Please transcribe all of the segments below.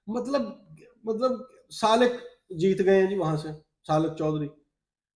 मतलब सालिक जीत गए हैं जी वहां से, सालिक चौधरी।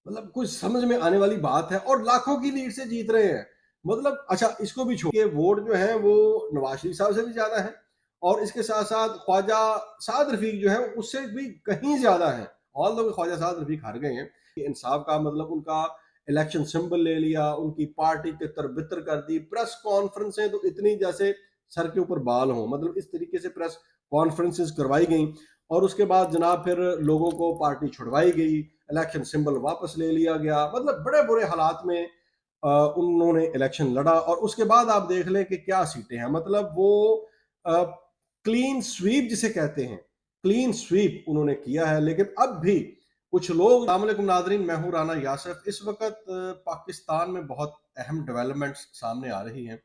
मतलब कुछ समझ में आने वाली बात है, और लाखों की लीड से जीत रहे हैं। मतलब अच्छा, इसको भी छोड़िए, वोट जो है वो नवाज शरीफ साहब से भी ज्यादा है, और इसके साथ साथ ख्वाजा साद रफीक जो है उससे भी कहीं ज्यादा है। ऑल दो ख्वाजा साद रफीक हार गए हैं। इंसाफ का मतलब उनका इलेक्शन सिंबल ले लिया, उनकी पार्टी तितर बितर कर दी, प्रेस कॉन्फ्रेंसें तो इतनी जैसे सर के ऊपर बाल हों, मतलब इस तरीके से प्रेस कॉन्फ्रेंसेस करवाई गई। और उसके बाद जनाब फिर लोगों को पार्टी छुड़वाई गई, इलेक्शन सिंबल वापस ले लिया गया। मतलब बड़े बुरे हालात में उन्होंने इलेक्शन लड़ा, और उसके बाद आप देख लें कि क्या सीटें हैं। मतलब वो क्लीन स्वीप जिसे कहते हैं, क्लीन स्वीप उन्होंने किया है। लेकिन अब भी कुछ लोग, अस्सलामुअलैकुम नादरीन, मैं हूं राना यासर। इस वक्त पाकिस्तान में बहुत अहम डेवलपमेंट्स सामने आ रही हैं,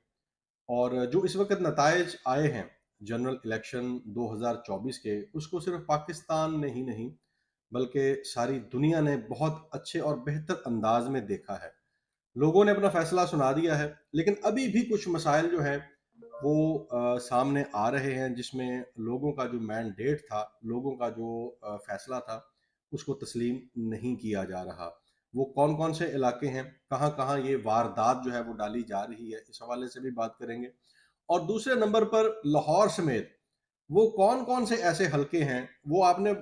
और जो इस वक्त नतायज आए हैं जनरल इलेक्शन 2024 के, उसको सिर्फ पाकिस्तान में ही नहीं बल्कि सारी दुनिया ने बहुत अच्छे और बेहतर अंदाज में देखा है। लोगों ने अपना फैसला सुना दिया है, लेकिन अभी भी कुछ मसाइल जो हैं वो सामने आ रहे हैं, जिसमें लोगों का जो मैंडेट था, लोगों का जो फैसला था, उसको तस्लीम नहीं किया जा रहा। वो कौन कौन से इलाके हैं, कहाँ कहाँ ये वारदात जो है वो डाली जा रही है, इस हवाले से भी बात करेंगे। और दूसरे नंबर पर लाहौर समेत वो कौन कौन से ऐसे हलके हैं। वो आपने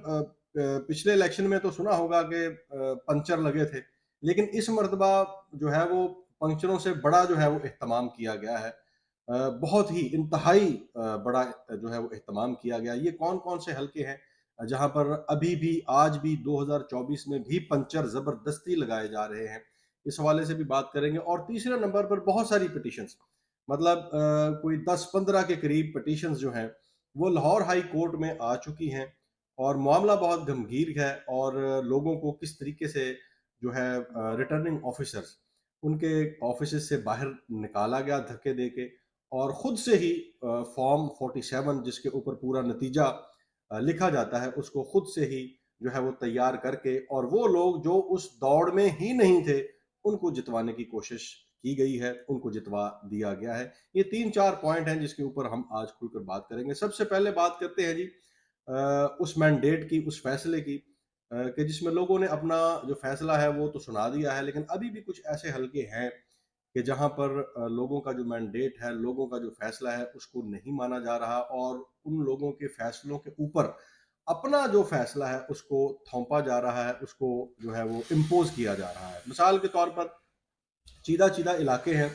पिछले इलेक्शन में तो सुना होगा कि पंचर लगे थे, लेकिन इस मरतबा जो है वो पंचरों से बड़ा जो है वो एहतमाम किया गया है। बहुत ही इंतहाई बड़ा जो है वो एहतमाम किया गया। ये कौन कौन से हलके हैं जहां पर अभी भी, आज भी 2024 में भी पंचर जबरदस्ती लगाए जा रहे हैं, इस हवाले से भी बात करेंगे। और तीसरे नंबर पर बहुत सारी पिटिशंस, मतलब कोई 10-15 के करीब पिटिशंस जो हैं वो लाहौर हाई कोर्ट में आ चुकी हैं, और मामला बहुत गंभीर है। और लोगों को किस तरीके से जो है रिटर्निंग ऑफिसर्स, उनके ऑफिस से बाहर निकाला गया धक्के दे के, और ख़ुद से ही फॉर्म 47 जिसके ऊपर पूरा नतीजा लिखा जाता है, उसको ख़ुद से ही जो है वो तैयार करके, और वो लोग जो उस दौड़ में ही नहीं थे उनको जितवाने की कोशिश की गई है, उनको जितवा दिया गया है। ये 3-4 पॉइंट हैं जिसके ऊपर हम आज खुलकर बात करेंगे। सबसे पहले बात करते हैं जी उस मैंडेट की, उस फैसले की, कि जिसमें लोगों ने अपना जो फैसला है वो तो सुना दिया है, लेकिन अभी भी कुछ ऐसे हलके हैं कि जहां पर लोगों का जो मैंडेट है, लोगों का जो फैसला है, उसको नहीं माना जा रहा, और उन लोगों के फैसलों के ऊपर अपना जो फैसला है उसको थोपा जा रहा है, उसको जो है वो इम्पोज किया जा रहा है। मिसाल के तौर पर चीदा चीदा इलाके हैं,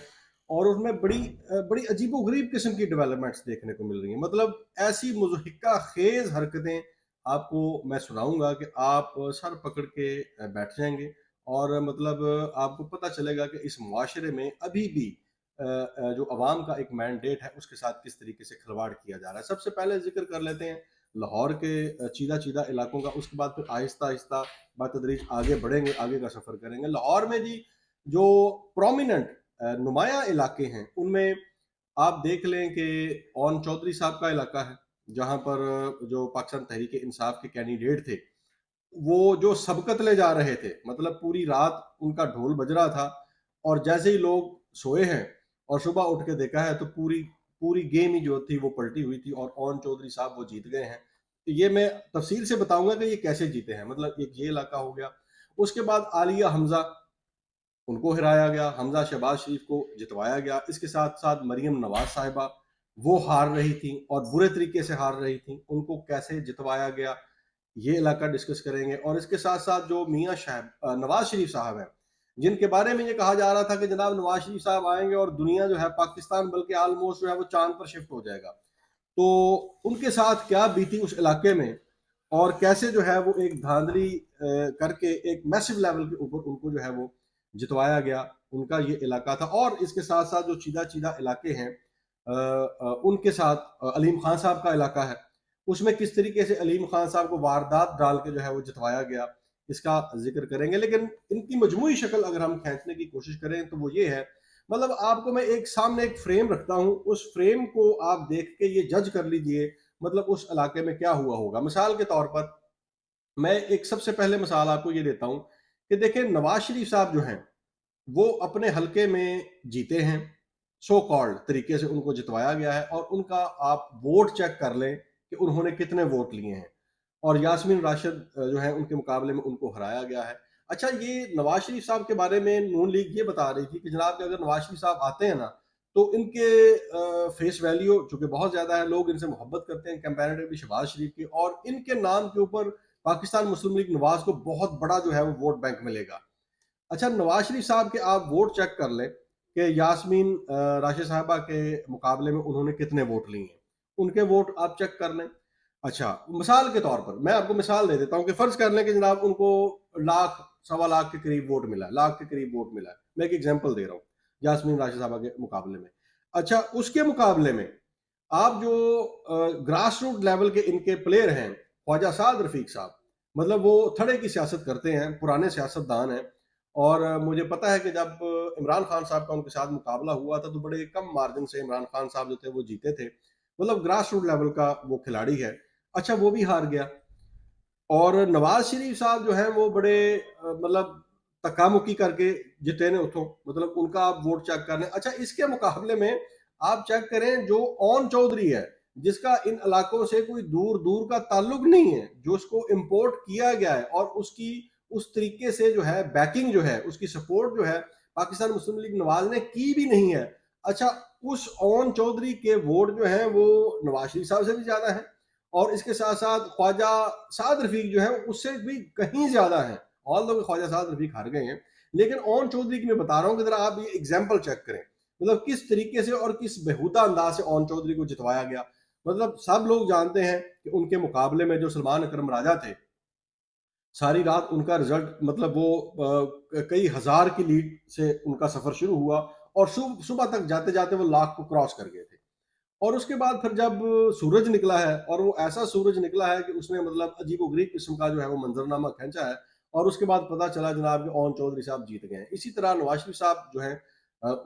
और उसमें बड़ी अजीबोगरीब किस्म की डेवलपमेंट्स देखने को मिल रही हैं। मतलब ऐसी मुज़हिका खेज हरकतें आपको मैं सुनाऊंगा कि आप सर पकड़ के बैठ जाएंगे, और मतलब आपको पता चलेगा कि इस मुआशरे में अभी भी जो अवाम का एक मैंडेट है उसके साथ किस तरीके से खिलवाड़ किया जा रहा है। सबसे पहले जिक्र कर लेते हैं लाहौर के चीदा चीदा इलाकों का, उसके बाद फिर आहिस्ता आहिस्ता बातदरीज आगे बढ़ेंगे, आगे का सफ़र करेंगे। लाहौर में जी जो प्रोमिनेंट नुमाया इलाके हैं, उनमें आप देख लें कि ओन चौधरी साहब का इलाका है, जहां पर जो पाकिस्तान तहरीक इंसाफ के कैंडिडेट थे, वो जो सबकत ले जा रहे थे, मतलब पूरी रात उनका ढोल बज रहा था, और जैसे ही लोग सोए हैं और सुबह उठ के देखा है तो पूरी पूरी गेम ही जो थी वो पलटी हुई थी, और ओन चौधरी साहब वो जीत गए हैं। तो ये मैं तफसील से बताऊंगा कि ये कैसे जीते हैं। मतलब एक ये इलाका हो गया। उसके बाद आलिया हमजा, उनको हिराया गया, हमजा शहबाज शरीफ को जितवाया गया। इसके साथ साथ मरियम नवाज साहिबा, वो हार रही थी और बुरे तरीके से हार रही थी, उनको कैसे जितवाया गया, ये इलाका डिस्कस करेंगे। और इसके साथ साथ जो मियाँ नवाज शरीफ साहब हैं, जिनके बारे में ये कहा जा रहा था कि जनाब नवाज शरीफ साहब आएंगे और दुनिया जो है, पाकिस्तान बल्कि आलमोस्ट जो है वो चांद पर शिफ्ट हो जाएगा, तो उनके साथ क्या बीती उस इलाके में, और कैसे जो है वो एक धांधली करके एक मैसिव लेवल के ऊपर उनको जो है वो जितवाया गया। उनका ये इलाका था। और इसके साथ साथ जो चीदा चीदा इलाके हैं, उनके साथ अलीम खान साहब का इलाका है, उसमें किस तरीके से अलीम खान साहब को वारदात डाल के जो है वो जितवाया गया, इसका जिक्र करेंगे। लेकिन इनकी मजमूई शक्ल अगर हम खींचने की कोशिश करें तो वो ये है, मतलब आपको मैं एक सामने एक फ्रेम रखता हूं, उस फ्रेम को आप देख के ये जज कर लीजिए, मतलब उस इलाके में क्या हुआ होगा। मिसाल के तौर पर मैं एक सबसे पहले मिसाल आपको ये देता हूं कि देखिए, नवाज शरीफ साहब जो हैं वो अपने हलके में जीते हैं, सो कॉल्ड तरीके से उनको जितवाया गया है, और उनका आप वोट चेक कर लें, कि उन्होंने कितने वोट लिए हैं, और यास्मीन राशिद जो है उनके मुकाबले में उनको हराया गया है। अच्छा, ये नवाज शरीफ साहब के बारे में नून लीग ये बता रही थी कि जनाब कि अगर नवाज शरीफ साहब आते हैं ना, तो इनके फेस वैल्यू चूंकि बहुत ज्यादा है, लोग इनसे मोहब्बत करते हैं कंपैरेटिवली शहबाज शरीफ की, और इनके नाम के ऊपर पाकिस्तान मुस्लिम लीग नवाज को बहुत बड़ा जो है वो वोट बैंक मिलेगा। अच्छा, नवाज शरीफ साहब के आप वोट चेक कर लें कि यास्मीन राशिद साहबा के मुकाबले में उन्होंने कितने वोट लिए हैं, उनके वोट आप चेक कर लें। अच्छा, मिसाल के तौर पर मैं आपको मिसाल दे देता हूं कि फर्ज कर लें कि जनाब उनको लाख सवा लाख के करीब वोट मिला है, लाख के करीब वोट मिला है, मैं एक एग्जांपल दे रहा हूं यास्मीन राशिद साहबा के मुकाबले में। अच्छा, उसके मुकाबले में आप जो ग्रास रूट लेवल के इनके प्लेयर हैं, ख्वाजा साद रफीक साहब, मतलब वो थड़े की सियासत करते हैं, पुराने सियासतदान हैं, और मुझे पता है कि जब इमरान खान साहब का उनके साथ मुकाबला हुआ था तो बड़े कम मार्जिन से इमरान खान साहब जो थे वो जीते थे, मतलब ग्रास रूट लेवल का वो खिलाड़ी है। अच्छा, वो भी हार गया। और नवाज शरीफ साहब जो हैं वो बड़े मतलब तकामुकी करके जिते ने उठो, मतलब उनका आप वोट चेक कर लें। अच्छा, इसके मुकाबले में आप चेक करें जो ओन चौधरी है, जिसका इन इलाकों से कोई दूर दूर का ताल्लुक नहीं है, जो उसको इंपोर्ट किया गया है, और उसकी उस तरीके से जो है बैकिंग जो है, उसकी सपोर्ट जो है पाकिस्तान मुस्लिम लीग नवाज ने की भी नहीं है। अच्छा, उस ओन चौधरी के वोट जो है वो नवाज शरीफ साहब से भी ज्यादा है, और इसके साथ साथ ख्वाजा साद रफीक जो है उससे भी कहीं ज्यादा है। ऑल दो ख्वाजा साद रफीक हार गए हैं, लेकिन ओन चौधरी की मैं बता रहा हूं कि जरा आप ये एग्जाम्पल चेक करें, मतलब किस तरीके से और किस बेहुदा अंदाज से ओन चौधरी को जितवाया गया। मतलब सब लोग जानते हैं कि उनके मुकाबले में जो सलमान अकरम राजा थे, सारी रात उनका रिजल्ट मतलब वो कई हजार की लीड से उनका सफर शुरू हुआ, और सुबह तक जाते जाते वो लाख को क्रॉस कर गए थे। और उसके बाद फिर जब सूरज निकला है, और वो ऐसा सूरज निकला है कि उसने मतलब अजीबोगरीब किस्म का जो है वो मंजरनामा खींचा है, और उसके बाद पता चला जनाब कि ओन चौधरी साहब जीत गए हैं। इसी तरह नवाज शरीफ साहब जो है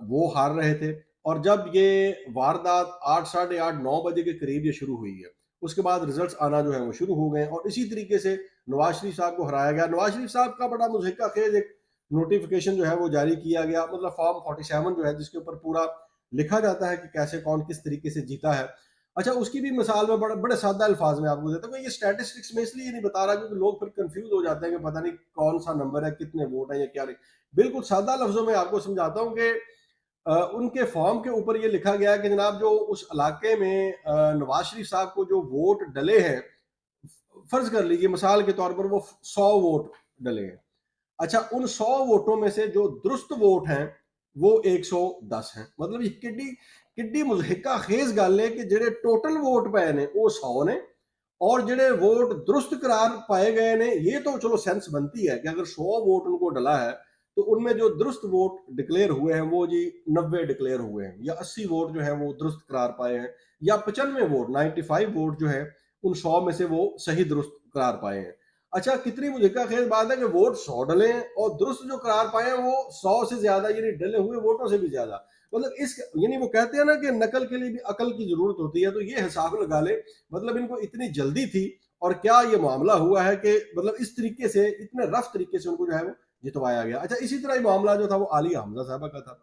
वो हार रहे थे, और जब ये वारदात 8 साढ़े 8 9 बजे के करीब ये शुरू हुई है, उसके बाद रिजल्ट्स आना जो है वो शुरू हो गए, और इसी तरीके से नवाज शरीफ साहब को हराया गया। नवाज शरीफ साहब का बड़ा मुज़हिका खेज एक नोटिफिकेशन जो है वो जारी किया गया, मतलब फॉर्म 47 जो है, जिसके ऊपर पूरा लिखा जाता है कि कैसे कौन किस तरीके से जीता है। अच्छा, उसकी भी मिसाल में बड़े बड़े सादा अल्फाज में आपको देता हूँ। ये स्टैटिस्टिक्स में इसलिए नहीं बता रहा क्योंकि लोग फिर कंफ्यूज हो जाते हैं कि पता नहीं कौन सा नंबर है, कितने वोट है या क्या नहीं। बिल्कुल सादा लफ्जों में आपको समझाता हूँ कि उनके फॉर्म के ऊपर ये लिखा गया है कि जनाब जो उस इलाके में नवाज शरीफ साहब को जो वोट डले हैं, फर्ज कर लीजिए मिसाल के तौर पर वो 100 वोट डले हैं। अच्छा, उन 100 वोटों में से जो दुरुस्त वोट हैं वो 110 हैं। मतलब ये किड्डी किड्डी मुजहिका खेज गल है कि जेडे टोटल वोट पाए ने वो 100 ने, और जेडे वोट दुरुस्त करार पाए गए ने, ये तो चलो सेंस बनती है कि अगर 100 वोट उनको डला है तो उनमें जो दुरुस्त वोट डिक्लेयर हुए हैं वो जी 90 डिक्लेयर हुए हैं, या 80 वोट जो है वो दुरुस्त करार पाए हैं, या 95 वोट 95 वोट जो है उन 100 में से वो सही दुरुस्त करार पाए हैं। अच्छा, कितनी मुझे खेल बात है कि वोट 100 डले हैं और दुरुस्त जो करार पाए हैं वो 100 से ज्यादा, यानी डले हुए वोटों से भी ज्यादा। मतलब इस यानी वो कहते हैं ना कि नकल के लिए भी अकल की जरूरत होती है, तो ये हिसाब लगा ले, मतलब इनको इतनी जल्दी थी, और क्या ये मामला हुआ है कि मतलब इस तरीके से इतने रफ तरीके से उनको जो है वो जितवाया गया। अच्छा, इसी तरह ये मामला जो था वो आलिया हमजा साहबा का था।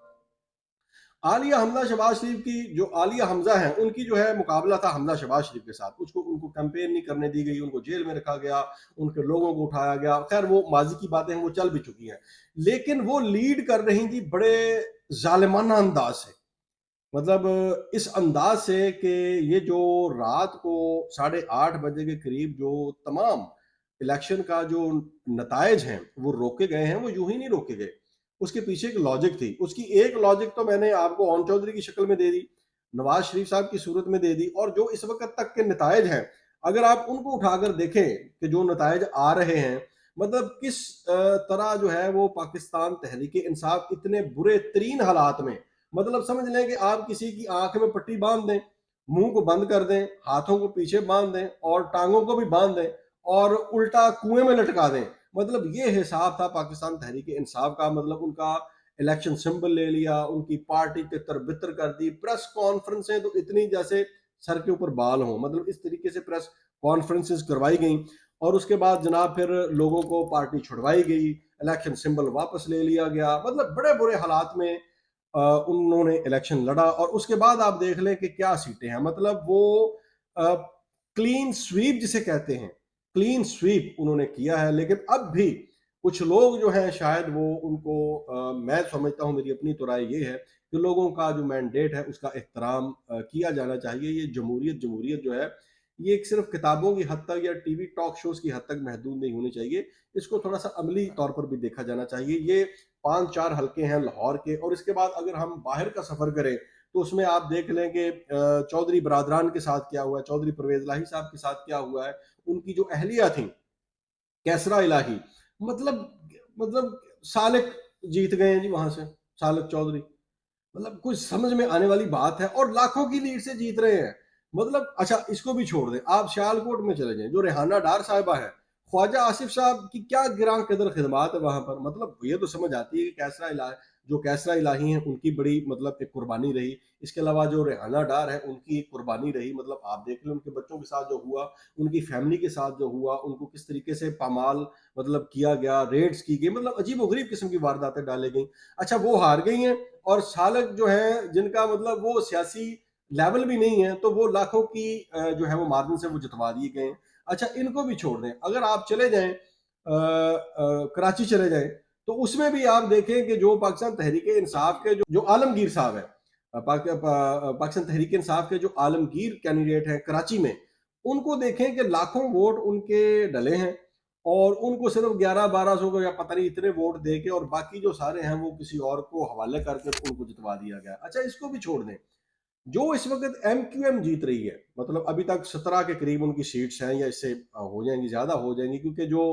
आलिया हमजा शहबाज शरीफ की, जो आलिया हमजा है उनकी जो है मुकाबला था हमजा शहबाज शरीफ के साथ, उसको उनको कैंपेन नहीं करने दी गई, उनको जेल में रखा गया, उनके लोगों को उठाया गया। खैर वो माजी की बातें हैं, वो चल भी चुकी हैं, लेकिन वो लीड कर रही थी बड़े जालिमाना अंदाज से। मतलब इस अंदाज से कि ये जो रात को 8:30 बजे के करीब जो तमाम इलेक्शन का जो नतायज हैं वो रोके गए हैं, वो यूं ही नहीं रोके गए, उसके पीछे एक लॉजिक थी। उसकी एक लॉजिक तो मैंने आपको ओन चौधरी की शक्ल में दे दी, नवाज शरीफ साहब की सूरत में दे दी, और जो इस वक्त तक के नतायज हैं अगर आप उनको उठाकर देखें कि जो नतायज आ रहे हैं, मतलब किस तरह जो है वो पाकिस्तान तहरीक इंसाफ इतने बुरे तरीन हालात में, मतलब समझ लें कि आप किसी की आंख में पट्टी बांध दें, मुंह को बंद कर दें, हाथों को पीछे बांध दें और टांगों को भी बांध दें, और उल्टा कुएं में लटका दें। मतलब ये हिसाब था पाकिस्तान तहरीक इंसाफ का। मतलब उनका इलेक्शन सिंबल ले लिया, उनकी पार्टी तितर बितर कर दी, प्रेस कॉन्फ्रेंसें तो इतनी जैसे सर के ऊपर बाल हों, मतलब इस तरीके से प्रेस कॉन्फ्रेंसेस करवाई गई, और उसके बाद जनाब फिर लोगों को पार्टी छुड़वाई गई, इलेक्शन सिंबल वापस ले लिया गया। मतलब बड़े बुरे हालात में उन्होंने इलेक्शन लड़ा, और उसके बाद आप देख लें कि क्या सीटें हैं। मतलब वो क्लीन स्वीप जिसे कहते हैं, क्लीन स्वीप उन्होंने किया है। लेकिन अब भी कुछ लोग जो हैं शायद वो उनको मैं समझता हूँ, मेरी अपनी तो राय ये है कि लोगों का जो मैंडेट है उसका एहतराम किया जाना चाहिए। ये जमहूरियत जमहूरियत जो है ये एक सिर्फ किताबों की हद तक या टीवी टॉक शोज की हद तक महदूद नहीं होनी चाहिए। इसको थोड़ा सा अमली तौर पर भी देखा जाना चाहिए। ये 5-4 हलके हैं लाहौर के, और इसके बाद अगर हम बाहर का सफर करें तो उसमें आप देख लें कि चौधरी बरादरान के साथ क्या हुआ है, चौधरी परवेज लाही साहब के साथ क्या हुआ है, उनकी जो अहलिया थी कैसरा इलाही, मतलब मतलब सालिक जीत गए हैं जी वहां से, सालिक चौधरी। मतलब कुछ समझ में आने वाली बात है, और लाखों की लीड से जीत रहे हैं। मतलब अच्छा, इसको भी छोड़ दें, आप सियालकोट में चले जाएं, जो रेहाना डार साहिबा है, ख्वाजा आसिफ साहब की क्या गिरां कदर खिदमात है वहां पर। मतलब ये तो समझ आती है कि कैसरा इलाही, जो कैसरा इलाही हैं उनकी बड़ी मतलब एक कुर्बानी रही। इसके अलावा जो रेहाना डार है उनकी एक कुर्बानी रही। मतलब आप देख लें उनके बच्चों के साथ जो हुआ, उनकी फैमिली के साथ जो हुआ, उनको किस तरीके से पामाल मतलब किया गया, रेड्स की गई, मतलब अजीब गरीब किस्म की वारदातें डाली गई। अच्छा, वो हार गई हैं, और सालक जो है जिनका मतलब वो सियासी लेवल भी नहीं है, तो वो लाखों की जो है वो मार्जिन से वो जितवा दिए गए हैं। अच्छा, इनको भी छोड़ दें, अगर आप चले जाएं कराची चले जाएं, तो उसमें भी आप देखें कि जो पाकिस्तान तहरीक इंसाफ के जो आलमगीर साहब है, पाकिस्तान तहरीक इंसाफ के जो आलमगीर कैंडिडेट हैं कराची में, उनको देखें कि लाखों वोट उनके डले हैं, और उनको सिर्फ 1100-1200 को या पता नहीं इतने वोट दे के, और बाकी जो सारे हैं वो किसी और को हवाले करके उनको जितवा दिया गया। अच्छा, इसको भी छोड़ दें, जो इस वक्त एमक्यूएम जीत रही है, मतलब अभी तक 17 के करीब उनकी सीट्स हैं, या इससे हो जाएंगी, ज्यादा हो जाएंगी, क्योंकि जो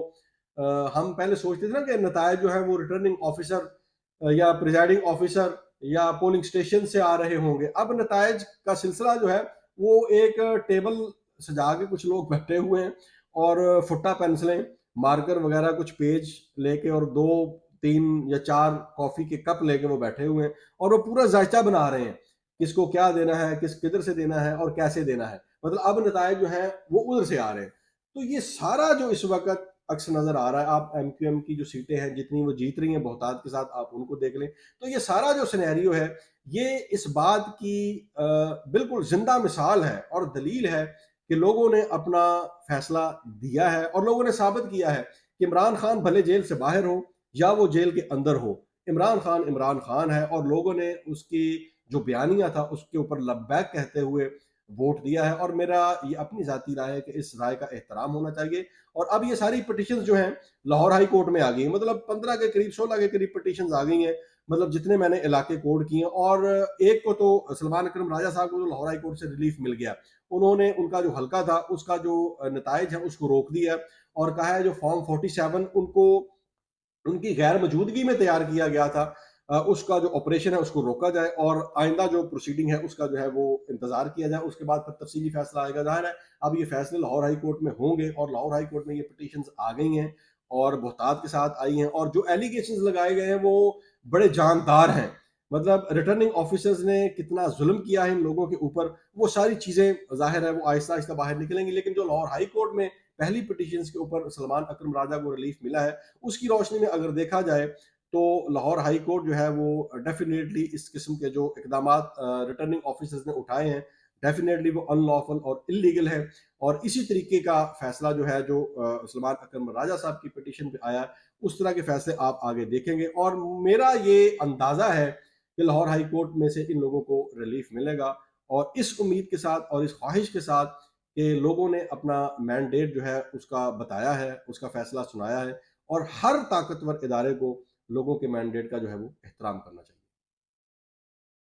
हम पहले सोचते थे ना कि नतायज जो है वो रिटर्निंग ऑफिसर या प्रिजाइडिंग ऑफिसर या पोलिंग स्टेशन से आ रहे होंगे, अब नतायज का सिलसिला जो है वो एक टेबल सजा के कुछ लोग बैठे हुए हैं, और फुट्टा पेंसिलें, मार्कर वगैरह, कुछ पेज लेके, और 2-3 या 4 कॉफी के कप लेके वो बैठे हुए हैं, और वो पूरा जायचा बना रहे हैं किसको क्या देना है, किधर से देना है और कैसे देना है। मतलब अब नतायज जो है वो उधर से आ रहे हैं। तो ये सारा जो इस वक्त अक्स नजर आ रहा है, आप एमक्यूएम की जो सीटें हैं जितनी वो जीत रही हैं बहुतायत के साथ, आप उनको देख लें, तो ये सारा जो सिनेरियो है ये इस बात की बिल्कुल जिंदा मिसाल है और दलील है कि लोगों ने अपना फैसला दिया है, और लोगों ने साबित किया है कि इमरान खान भले जेल से बाहर हो या वो जेल के अंदर हो, इमरान खान है, और लोगों ने उसकी जो बयानिया था उसके ऊपर लब्बैक कहते हुए वोट दिया है। और मेरा ये अपनी जाती राय है कि इस राय का एहतराम होना चाहिए। और अब ये सारी पिटिशन जो हैं लाहौर हाई कोर्ट में आ गई, मतलब 15 के करीब, 16 के करीब पिटिशन आ गई हैं, मतलब जितने मैंने इलाके कोड किए हैं। और एक को तो सलमान अकरम राजा साहब को तो लाहौर हाई कोर्ट से रिलीफ मिल गया, उन्होंने उनका जो हल्का था उसका जो नतायज है उसको रोक दिया, और कहा है जो फॉर्म 47 उनको उनकी गैर मौजूदगी में तैयार किया गया था, उसका जो ऑपरेशन है उसको रोका जाए, और आइंदा जो प्रोसीडिंग है उसका जो है वो इंतजार किया जाए, उसके बाद फिर तफसीली फैसला आएगा। जाहिर है अब ये फैसले लाहौर हाई कोर्ट में होंगे, और लाहौर हाई कोर्ट में ये पिटीशन आ गई हैं और बहुतात के साथ आई हैं, और जो एलिगेशन लगाए गए हैं वो बड़े जानदार हैं। मतलब रिटर्निंग ऑफिसर्स ने कितना जुल्म किया है इन लोगों के ऊपर, वो सारी चीजें जाहिर है वो आहिस्ता आहिस्ता बाहर निकलेंगी। लेकिन जो लाहौर हाई कोर्ट में पहली पिटीशन के ऊपर सलमान अकरम राजा को रिलीफ मिला है, उसकी रोशनी में अगर देखा जाए तो लाहौर हाई कोर्ट जो है वो डेफिनेटली इस किस्म के जो इकदाम रिटर्निंग ऑफिसर्स ने उठाए हैं, डेफिनेटली वो अनलॉफुल और इलीगल है। और इसी तरीके का फैसला जो है जो सलमान अकरम राजा साहब की पिटीशन पे आया, उस तरह के फैसले आप आगे देखेंगे। और मेरा ये अंदाजा है कि लाहौर हाई कोर्ट में से इन लोगों को रिलीफ मिलेगा, और इस उम्मीद के साथ और इस ख्वाहिश के साथ कि लोगों ने अपना मैंडेट जो है उसका बताया है, उसका फैसला सुनाया है, और हर ताकतवर इदारे को लोगों के मैंडेट का जो है वो एहतराम करना चाहिए।